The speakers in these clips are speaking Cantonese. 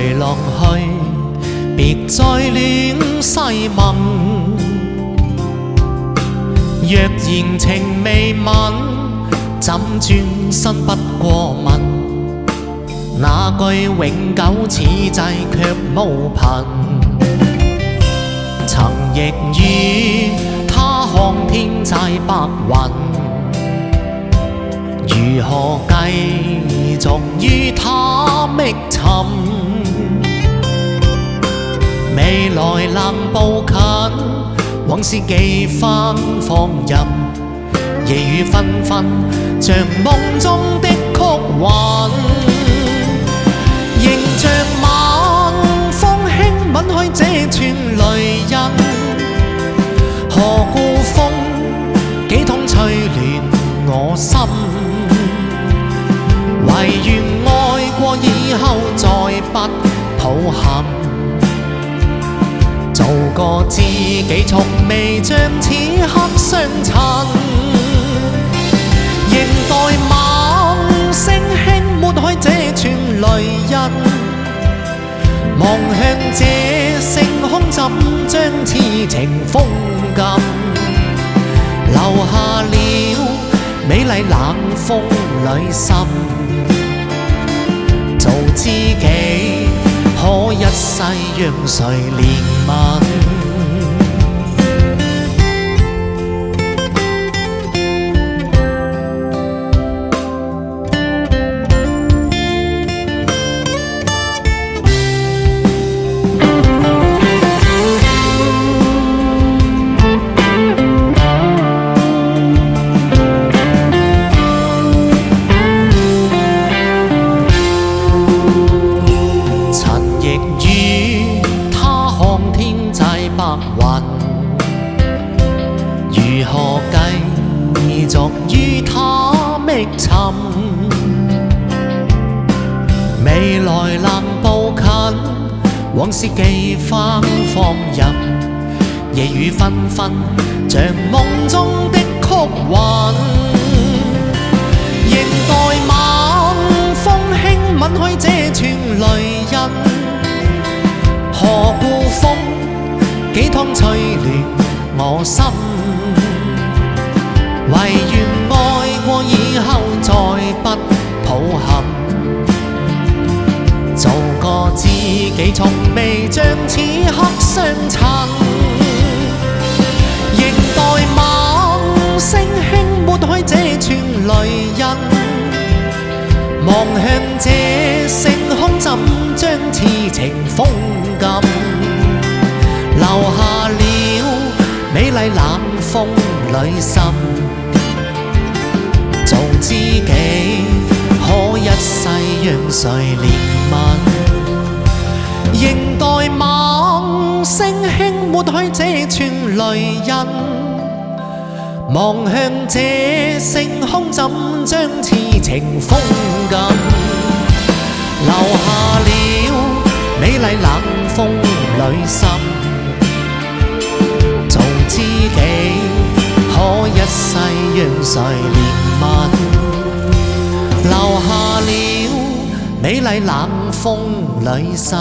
隨浪去，別再戀西問。若然情未泯，怎轉身不過問？那句永久此際卻無憑。曾亦與他看天際白雲，如何繼續於他覓尋？未來能步近，往事幾番放任，夜雨紛紛，像夢中的曲韻，仍像晚風輕吻開這串淚印。何故風幾痛吹亂我心？唯願愛過以後再不抱憾，做個知己從未像此刻相襯。仍待晚星輕抹開這串淚印，望向這星空怎將痴情封禁？留下了美麗冷風裏心，做知己可一世讓誰憐憫？如何繼續於他覓尋？未來能步近，往事幾番放任，夜雨紛紛，像夢中的曲韻，仍待晚風輕吻開這串淚印。何故風幾痛吹亂我心？唯願愛過以後再不抱憾，做個知己從未像此刻相襯。仍待晚星輕抹開這串淚印，望向這星空怎將痴情封禁？留下了美麗冷風裏心，做知己可一世讓誰憐憫？仍待晚星輕抹開這串淚印，望向這星空怎將痴情封禁？留下了美麗冷風裏心，做知己可一世讓誰憐憫？留下了美麗冷風裏心，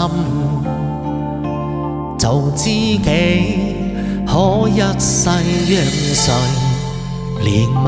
做知己可一世讓誰憐憫？